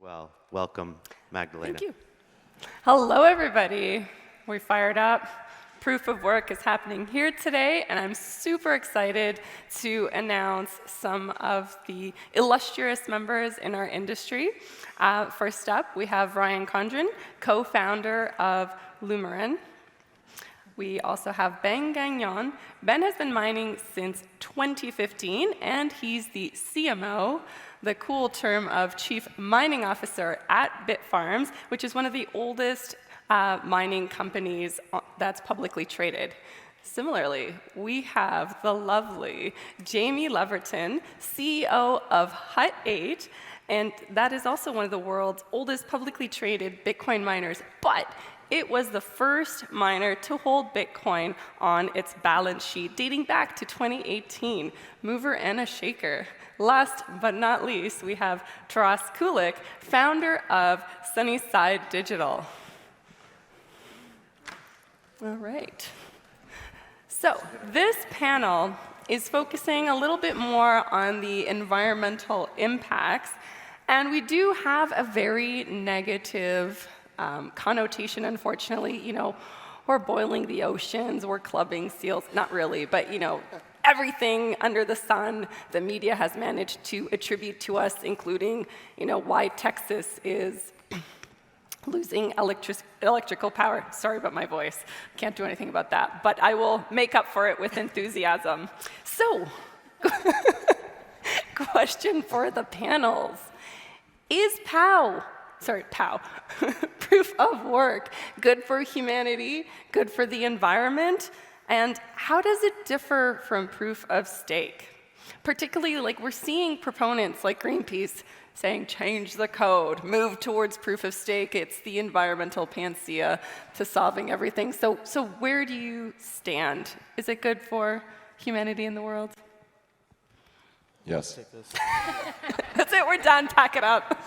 Well, welcome, Magdalena. Thank you. Hello, everybody. We fired up. Proof of work is happening here today, and I'm super excited to announce some of the illustrious members in our industry. First up, we have Ryan Condren, co-founder of ZIMMERMANN. We also have Ben Gagnon. Ben has been mining since 2015, and he's the CMO, the cool term of Chief Mining Officer at Bitfarms, which is one of the oldest mining companies that's publicly traded. Similarly, we have the lovely Jamie LEVERTON, CEO of Hut 8, and that is also one of the world's oldest publicly traded Bitcoin miners, but it was the first miner to hold Bitcoin on its balance sheet, dating back to 2018. Mover and a shaker. Last but not least, we have Taras Kulik, founder of Sunnyside Digital. All right. So this panel is focusing a little bit more on the environmental impacts, and we do have a very negative connotation, unfortunately. You know, we're boiling the oceans, we're clubbing seals, not really, but you know, everything under the sun the media has managed to attribute to us, including, you know, why Texas is losing electrical power. Sorry about my voice. Can't do anything about that, but I will make up for it with enthusiasm. So, question for the panels. Is POW, proof of work, good for humanity, good for the environment? And how does it differ from proof of stake? Particularly, like, we're seeing proponents like Greenpeace saying, change the code, move towards proof of stake. It's the environmental panacea to solving everything. So where do you stand? Is it good for humanity in the world? Yes. That's it, we're done, pack it up.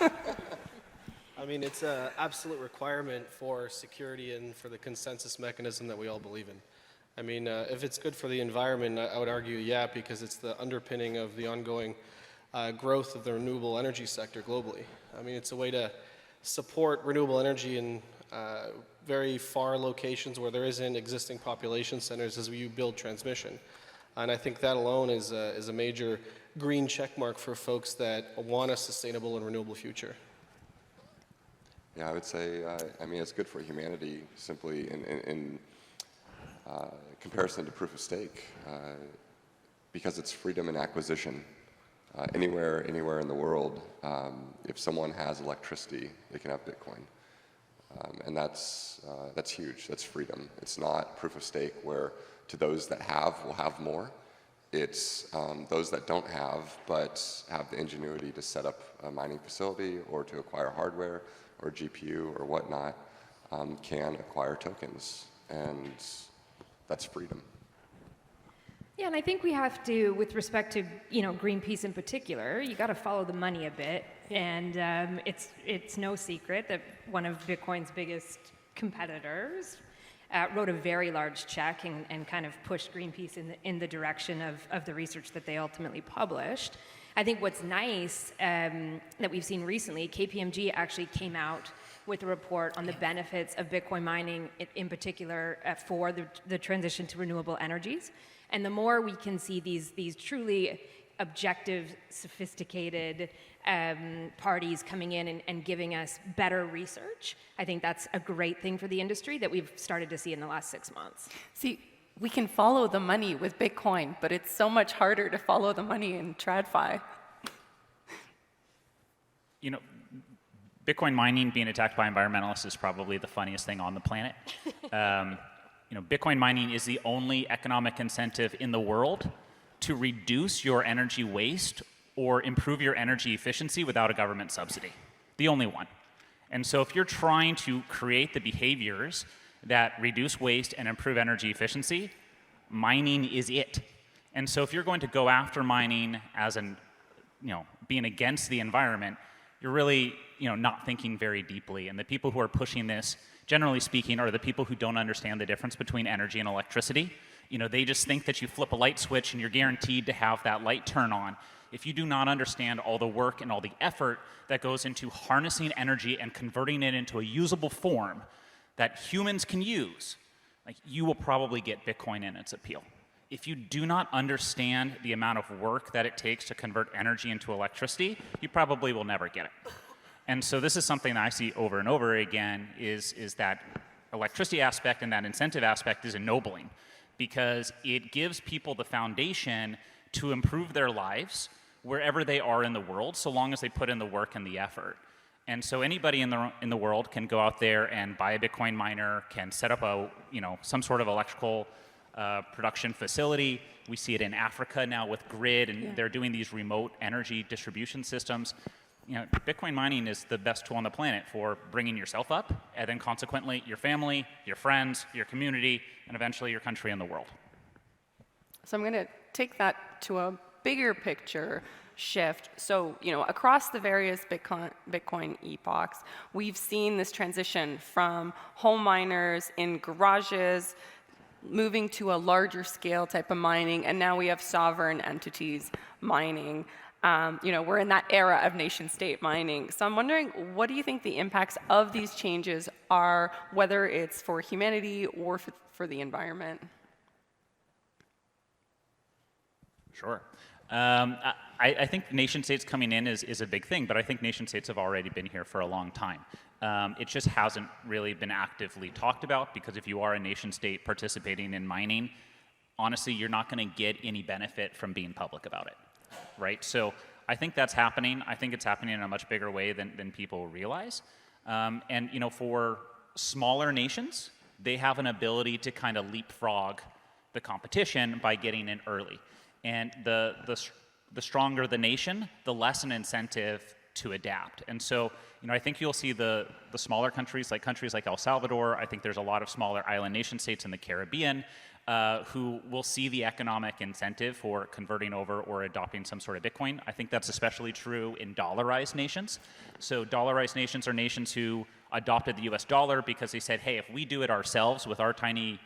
I mean, it's an absolute requirement for security and for the consensus mechanism that we all believe in. I mean, if it's good for the environment, I would argue, yeah, because it's the underpinning of the ongoing growth of the renewable energy sector globally. I mean, it's a way to support renewable energy in very far locations where there isn't existing population centers as you build transmission. And I think that alone is a major green checkmark for folks that want a sustainable and renewable future. Yeah, I would say, I mean, it's good for humanity simply in comparison to proof of stake, because it's freedom and acquisition. Anywhere in the world, if someone has electricity, they can have Bitcoin. And that's huge, that's freedom. It's not proof of stake where to those that have will have more. It's those that don't have, but have the ingenuity to set up a mining facility or to acquire hardware or GPU or whatnot, can acquire tokens, and that's freedom. Yeah, and I think we have to, with respect to, you know, Greenpeace in particular, you got to follow the money a bit, and it's no secret that one of Bitcoin's biggest competitors wrote a very large check and kind of pushed Greenpeace in the direction of the research that they ultimately published. I think what's nice that we've seen recently, KPMG actually came out with a report on the benefits of Bitcoin mining, in particular for the transition to renewable energies. And the more we can see these truly objective, sophisticated parties coming in and giving us better research, I think that's a great thing for the industry that we've started to see in the last 6 months. See, we can follow the money with Bitcoin, but it's so much harder to follow the money in TradFi. You know, Bitcoin mining being attacked by environmentalists is probably the funniest thing on the planet. You know, Bitcoin mining is the only economic incentive in the world to reduce your energy waste or improve your energy efficiency without a government subsidy. The only one. And so if you're trying to create the behaviors that reduce waste and improve energy efficiency, mining is it. And so if you're going to go after mining as being against the environment, you're really, not thinking very deeply. And the people who are pushing this, generally speaking, are the people who don't understand the difference between energy and electricity. They just think that you flip a light switch and you're guaranteed to have that light turn on. if you do not understand all the work and all the effort that goes into harnessing energy and converting it into a usable form that humans can use, like, you will probably get Bitcoin in its appeal. If you do not understand the amount of work that it takes to convert energy into electricity, you probably will never get it. And so this is something that I see over and over again, is that electricity aspect and that incentive aspect is ennobling, because it gives people the foundation to improve their lives wherever they are in the world, so long as they put in the work and the effort. And so anybody in the world can go out there and buy a Bitcoin miner, can set up a, some sort of electrical production facility. We see it in Africa now with grid, and they're doing these remote energy distribution systems. Bitcoin mining is the best tool on the planet for bringing yourself up, and then consequently your family, your friends, your community, and eventually your country and the world. So I'm going to take that to a bigger picture shift. So, across the various Bitcoin epochs, we've seen this transition from home miners in garages moving to a larger scale type of mining, and now we have sovereign entities mining. We're in that era of nation state mining. So I'm wondering, what do you think the impacts of these changes are, whether it's for humanity or for the environment? Sure. I think nation states coming in is a big thing, but I think nation states have already been here for a long time. It just hasn't really been actively talked about, because if you are a nation state participating in mining, honestly, you're not going to get any benefit from being public about it, right? So I think that's happening. I think it's happening in a much bigger way than people realize. And for smaller nations, they have an ability to kind of leapfrog the competition by getting in early. And the stronger the nation, the less an incentive to adapt. And so, I think you'll see the smaller countries like El Salvador. I think there's a lot of smaller island nation states in the Caribbean who will see the economic incentive for converting over or adopting some sort of Bitcoin. I think that's especially true in dollarized nations. So dollarized nations are nations who adopted the US dollar because they said, hey, if we do it ourselves with our tiny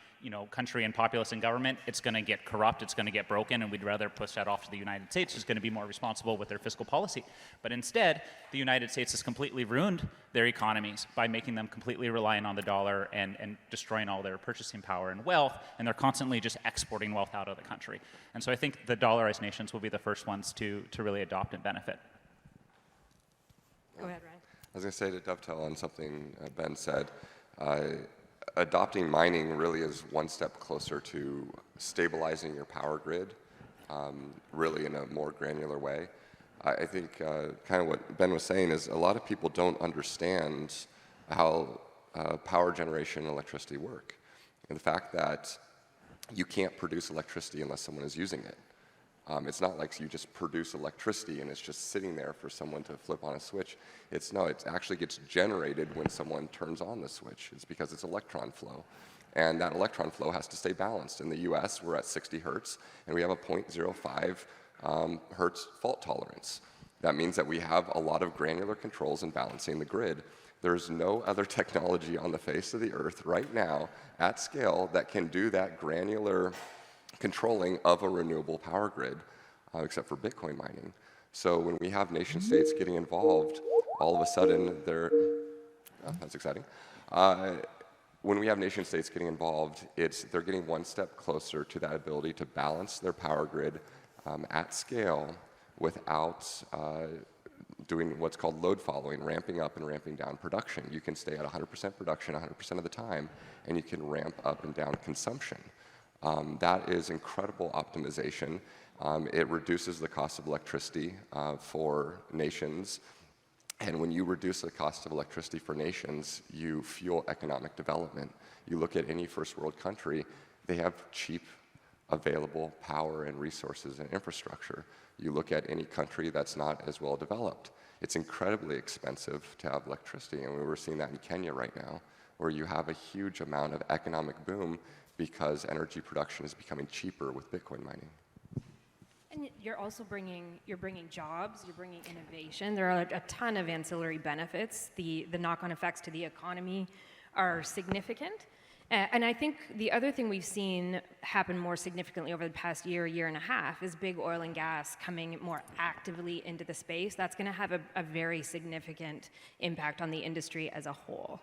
country and populace and government, it's going to get corrupt, it's going to get broken, and we'd rather push that off to the United States, who's going to be more responsible with their fiscal policy. But instead, the United States has completely ruined their economies by making them completely reliant on the dollar and destroying all their purchasing power and wealth, and they're constantly just exporting wealth out of the country. And so I think the dollarized nations will be the first ones to really adopt and benefit. Go ahead, Ryan. I was going to say, to dovetail on something Ben said, adopting mining really is one step closer to stabilizing your power grid, really in a more granular way. I think kind of what Ben was saying is a lot of people don't understand how power generation and electricity work. And the fact that you can't produce electricity unless someone is using it. It's not like you just produce electricity and it's just sitting there for someone to flip on a switch. It actually gets generated when someone turns on the switch. It's because it's electron flow. And that electron flow has to stay balanced. In the US, we're at 60 hertz, and we have a 0.05 hertz fault tolerance. That means that we have a lot of granular controls in balancing the grid. There's no other technology on the face of the earth right now at scale that can do that granular controlling of a renewable power grid, except for Bitcoin mining. So when we have nation states getting involved, all of a sudden that's exciting. When we have nation states getting involved, they're getting one step closer to that ability to balance their power grid at scale without doing what's called load following, ramping up and ramping down production. You can stay at 100% production 100% of the time, and you can ramp up and down consumption. That is incredible optimization. It reduces the cost of electricity for nations. And when you reduce the cost of electricity for nations, you fuel economic development. You look at any first world country, they have cheap, available power and resources and infrastructure. You look at any country that's not as well developed. It's incredibly expensive to have electricity, and we're seeing that in Kenya right now, where you have a huge amount of economic boom because energy production is becoming cheaper with Bitcoin mining. And you're also bringing jobs, you're bringing innovation. There are a ton of ancillary benefits. The knock-on effects to the economy are significant. And I think the other thing we've seen happen more significantly over the past year and a half is big oil and gas coming more actively into the space. That's going to have a very significant impact on the industry as a whole.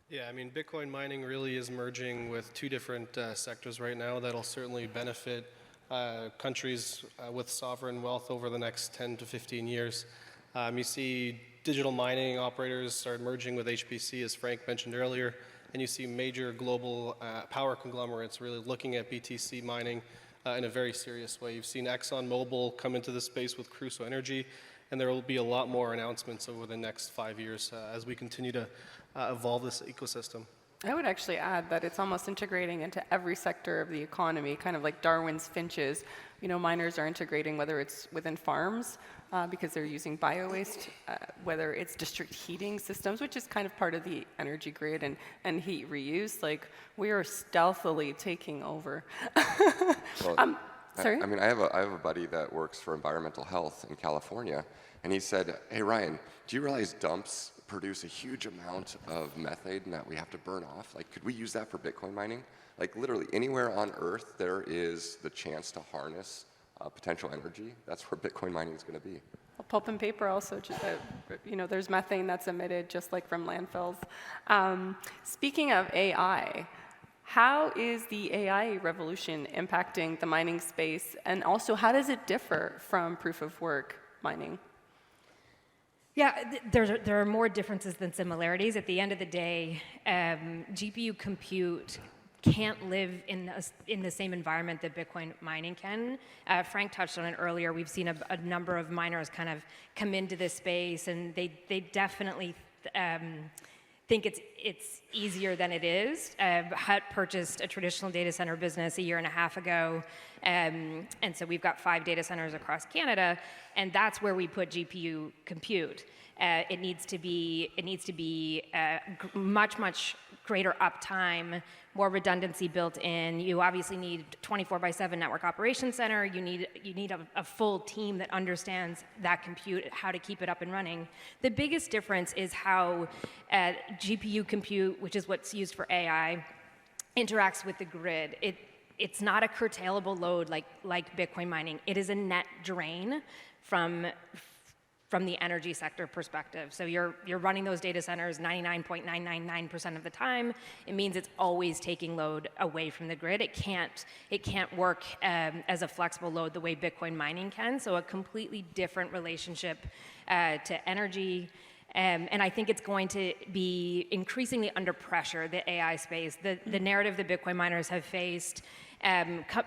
Yeah, I mean, Bitcoin mining really is merging with two different sectors right now that'll certainly benefit countries with sovereign wealth over the next 10 to 15 years. You see digital mining operators start merging with HPC, as Frank mentioned earlier, and you see major global power conglomerates really looking at BTC mining in a very serious way. You've seen ExxonMobil come into the space with Crusoe Energy, and there will be a lot more announcements over the next 5 years as we continue to evolve this ecosystem. I would actually add that it's almost integrating into every sector of the economy, kind of like Darwin's finches. You know, miners are integrating, whether it's within farms, because they're using bio-waste, whether it's district heating systems, which is kind of part of the energy grid, and heat reuse. Like, we are stealthily taking over. Well, Sorry? I mean, I have a buddy that works for environmental health in California, and he said, hey, Ryan, do you realize dumps produce a huge amount of methane that we have to burn off? Like, could we use that for Bitcoin mining? Like, literally anywhere on Earth there is the chance to harness potential energy. That's where Bitcoin mining is going to be. Pulp and paper also, you know, there's methane that's emitted just like from landfills. Speaking of AI, how is the AI revolution impacting the mining space, and also how does it differ from proof of work mining? Yeah, there are more differences than similarities. At the end of the day, GPU compute can't live in the same environment that Bitcoin mining can. Frank touched on it earlier. We've seen a number of miners kind of come into this space, and they definitely think it's easier than it is. Hut purchased a traditional data center business a year and a half ago, and so we've got 5 data centers across Canada, and that's where we put GPU compute. It needs to be much greater uptime, more redundancy built in. You obviously need 24/7 network operations center. You need a full team that understands that compute, how to keep it up and running. The biggest difference is how GPU compute, which is what's used for AI, interacts with the grid. It's not a curtailable load like Bitcoin mining. It is a net drain from the energy sector perspective. So you're running those data centers 99.999% of the time. It means it's always taking load away from the grid. It can't work as a flexible load the way Bitcoin mining can. So a completely different relationship to energy. And I think it's going to be increasingly under pressure, the AI space. The narrative that Bitcoin miners have faced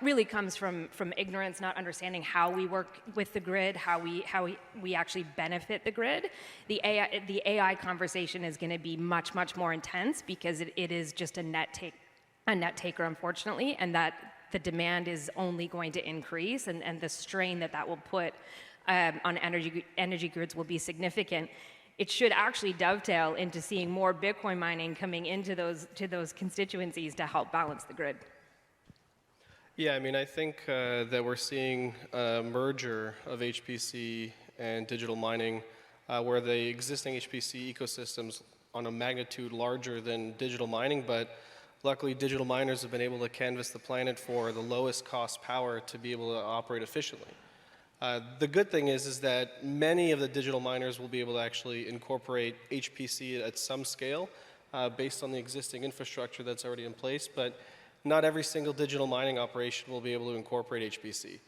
really comes from ignorance, not understanding how we work with the grid, how we actually benefit the grid. The AI conversation is going to be much more intense because it is just a net taker, unfortunately, and that the demand is only going to increase, and the strain that will put on energy grids will be significant. It should actually dovetail into seeing more Bitcoin mining coming into those constituencies to help balance the grid. Yeah, I mean, I think that we're seeing a merger of HPC and digital mining where the existing HPC ecosystem's on a magnitude larger than digital mining, but luckily digital miners have been able to canvas the planet for the lowest cost power to be able to operate efficiently. The good thing is that many of the digital miners will be able to actually incorporate HPC at some scale based on the existing infrastructure that's already in place, but not every single digital mining operation will be able to incorporate HPC.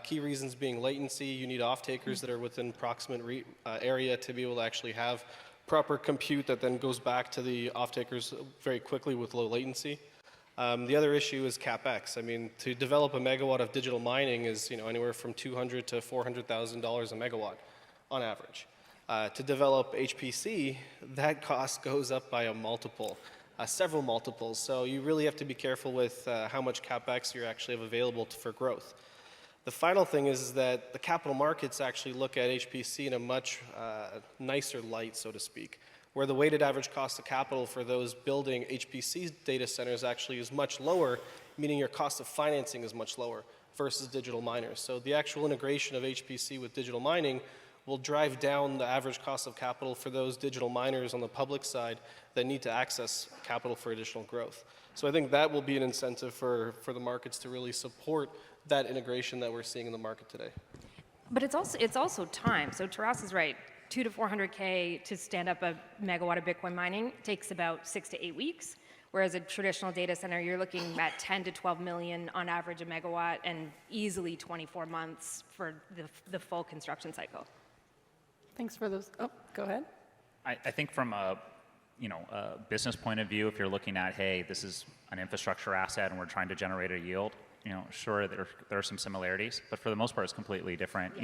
Key reasons being latency. You need off-takers that are within proximate area to be able to actually have proper compute that then goes back to the off-takers very quickly with low latency. The other issue is CapEx. I mean, to develop a megawatt of digital mining is anywhere from $200,000 to $400,000 a megawatt on average. To develop HPC, that cost goes up by a multiple. Several multiples, so you really have to be careful with how much CapEx you actually have available for growth. The final thing is that the capital markets actually look at HPC in a much nicer light, so to speak, where the weighted average cost of capital for those building HPC data centers actually is much lower, meaning your cost of financing is much lower versus digital miners. So the actual integration of HPC with digital mining will drive down the average cost of capital for those digital miners on the public side that need to access capital for additional growth. So I think that will be an incentive for the markets to really support that integration that we're seeing in the market today. But it's also time. So Taras is right. 200 to 400K to stand up a megawatt of Bitcoin mining takes about 6 to 8 weeks. Whereas a traditional data center, you're looking at 10 to 12 million on average a megawatt, and easily 24 months for the full construction cycle. Thanks for those. Oh, go ahead. I think from a business point of view, if you're looking at, hey, this is an infrastructure asset and we're trying to generate a yield, sure, there are some similarities, but for the most part, it's completely different.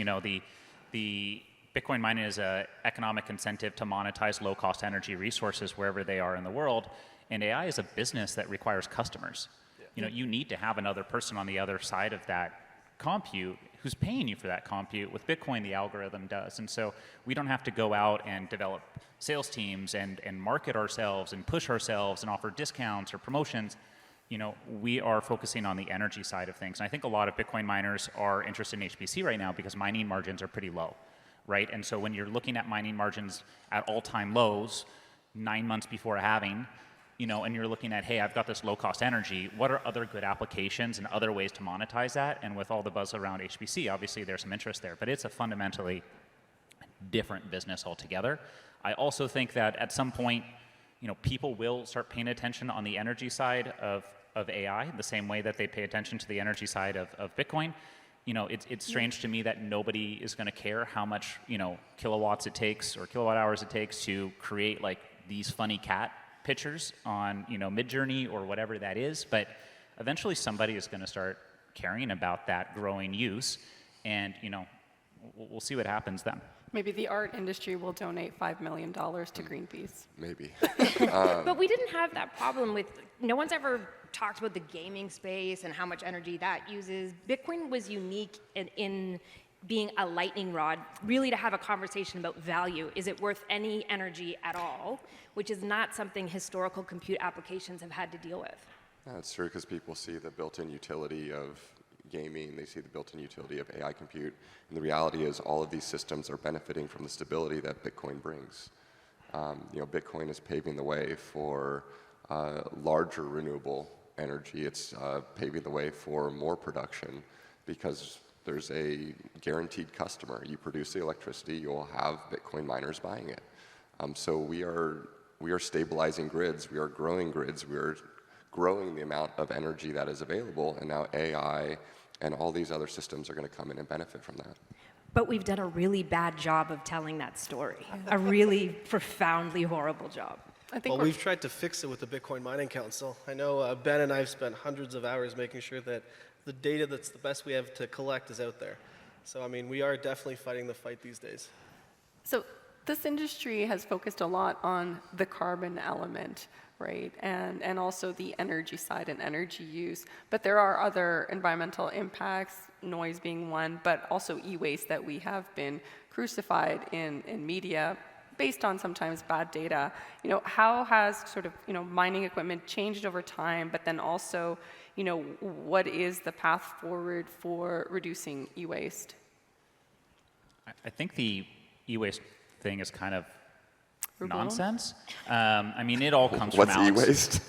The Bitcoin mining is an economic incentive to monetize low-cost energy resources wherever they are in the world, and AI is a business that requires customers. You need to have another person on the other side of that compute who's paying you for that compute. With Bitcoin, the algorithm does, and so we don't have to go out and develop sales teams and market ourselves and push ourselves and offer discounts or promotions. We are focusing on the energy side of things. And I think a lot of Bitcoin miners are interested in HPC right now because mining margins are pretty low, right? And so when you're looking at mining margins at all-time lows, 9 months before halving, and you're looking at, hey, I've got this low-cost energy, what are other good applications and other ways to monetize that? And with all the buzz around HPC, obviously there's some interest there, but it's a fundamentally different business altogether. I also think that at some point, people will start paying attention on the energy side of AI, the same way that they pay attention to the energy side of Bitcoin. It's strange to me that nobody is going to care how much, kilowatts it takes or kilowatt hours it takes to create like these funny cat pictures on, Midjourney or whatever that is. But eventually somebody is going to start caring about that growing use, and, we'll see what happens then. Maybe the art industry will donate $5 million to Greenpeace. Maybe. But we didn't have that problem with, no one's ever talked about the gaming space and how much energy that uses. Bitcoin was unique in being a lightning rod, really to have a conversation about value. Is it worth any energy at all? Which is not something historical compute applications have had to deal with. That's true, because people see the built-in utility of gaming, they see the built-in utility of AI compute, and the reality is all of these systems are benefiting from the stability that Bitcoin brings. Bitcoin is paving the way for larger renewable energy. It's paving the way for more production because there's a guaranteed customer. You produce the electricity, you'll have Bitcoin miners buying it. So we are stabilizing grids, we are growing grids, we are growing the amount of energy that is available, and now AI and all these other systems are going to come in and benefit from that. But we've done a really bad job of telling that story, a really profoundly horrible job. Well, we've tried to fix it with the Bitcoin Mining Council. I know Ben and I have spent hundreds of hours making sure that the data that's the best we have to collect is out there. So, we are definitely fighting the fight these days. So this industry has focused a lot on the carbon element, right? And also the energy side and energy use. But there are other environmental impacts, noise being one, but also e-waste that we have been crucified in media based on sometimes bad data. How has sort of, mining equipment changed over time, but then also, what is the path forward for reducing e-waste? I think the e-waste thing is kind of Ruben? nonsense. It all comes What's from Alex. e-waste?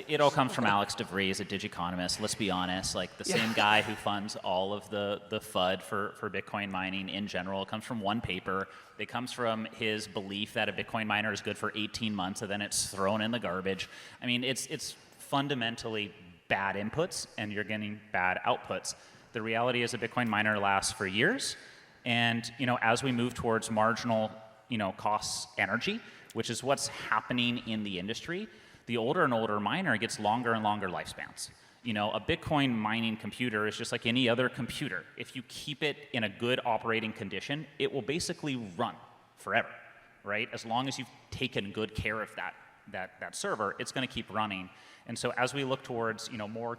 It all comes from Alex DeVries, a digiconomist. Let's be honest, like the same guy who funds all of the FUD for Bitcoin mining in general. It comes from one paper. It comes from his belief that a Bitcoin miner is good for 18 months and then it's thrown in the garbage. It's fundamentally bad inputs and you're getting bad outputs. The reality is a Bitcoin miner lasts for years, and as we move towards marginal costs energy, which is what's happening in the industry, the older and older miner gets longer and longer lifespans. A Bitcoin mining computer is just like any other computer. If you keep it in a good operating condition, it will basically run forever, right? As long as you've taken good care of that server, it's going to keep running. And so as we look towards more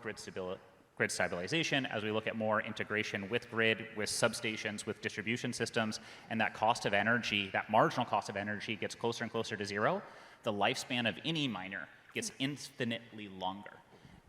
grid stabilization, as we look at more integration with grid, with substations, with distribution systems, and that cost of energy, that marginal cost of energy gets closer and closer to zero, the lifespan of any miner gets infinitely longer.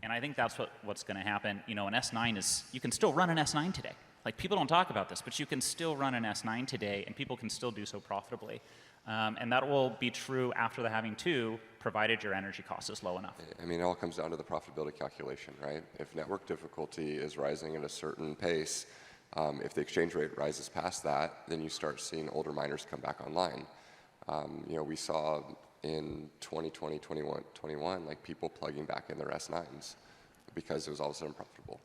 And I think that's what's going to happen. An S9 you can still run an S9 today. Like, people don't talk about this, but you can still run an S9 today, and people can still do so profitably. And that will be true after the halving too, provided your energy cost is low enough. I mean, it all comes down to the profitability calculation, right? If network difficulty is rising at a certain pace, if the exchange rate rises past that, then you start seeing older miners come back online. You know, we saw in 2020, 21, like people plugging back in their S9s because it was all of a sudden profitable.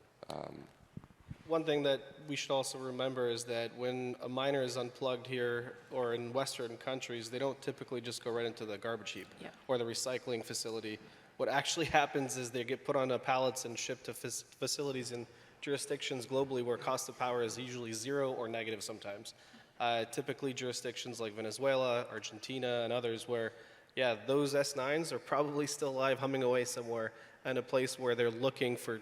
One thing that we should also remember is that when a miner is unplugged here or in Western countries, they don't typically just go right into the garbage heap or the recycling facility. What actually happens is they get put on pallets and shipped to facilities in jurisdictions globally where cost of power is usually 0 or negative sometimes. Typically jurisdictions like Venezuela, Argentina, and others where, yeah, those S9s are probably still alive, humming away somewhere in a place where they're looking for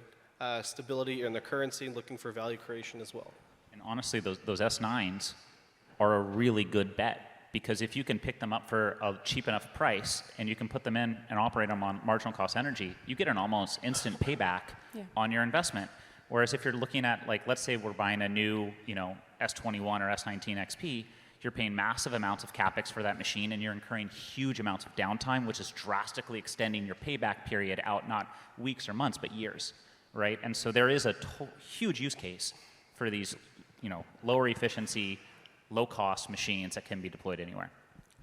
stability in the currency and looking for value creation as well. And honestly, those S9s are a really good bet, because if you can pick them up for a cheap enough price and you can put them in and operate them on marginal cost energy, you get an almost instant payback on your investment. Whereas if you're looking at, like, let's say we're buying a new, you know, S21 or S19 XP, you're paying massive amounts of capex for that machine, and you're incurring huge amounts of downtime, which is drastically extending your payback period out not weeks or months, but years. Right? And so there is a huge use case for these, you know, lower efficiency, low cost machines that can be deployed anywhere.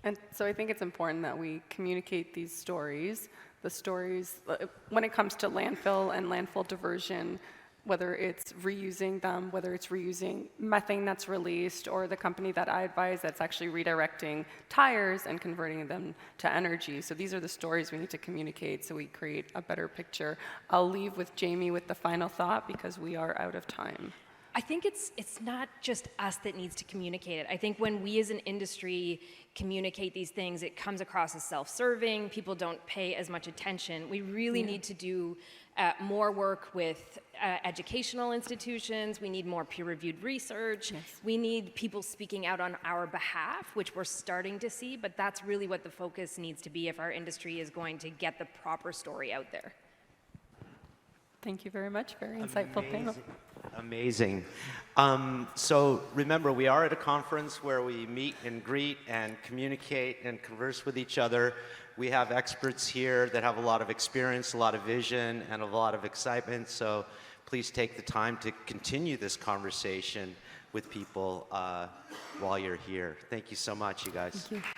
And so I think it's important that we communicate these stories, the stories when it comes to landfill and landfill diversion, whether it's reusing them, whether it's reusing methane that's released, or the company that I advise that's actually redirecting tires and converting them to energy. So these are the stories we need to communicate so we create a better picture. I'll leave with Jamie with the final thought because we are out of time. I think it's not just us that needs to communicate it. I think when we as an industry communicate these things, it comes across as self-serving. People don't pay as much attention. We really need to do more work with educational institutions. We need more peer-reviewed research. Yes. We need people speaking out on our behalf, which we're starting to see, but that's really what the focus needs to be if our industry is going to get the proper story out there. Thank you very much. Very insightful panel. Amazing. So remember, we are at a conference where we meet and greet and communicate and converse with each other. We have experts here that have a lot of experience, a lot of vision, and a lot of excitement. So please take the time to continue this conversation with people while you're here. Thank you so much, you guys. Thank you.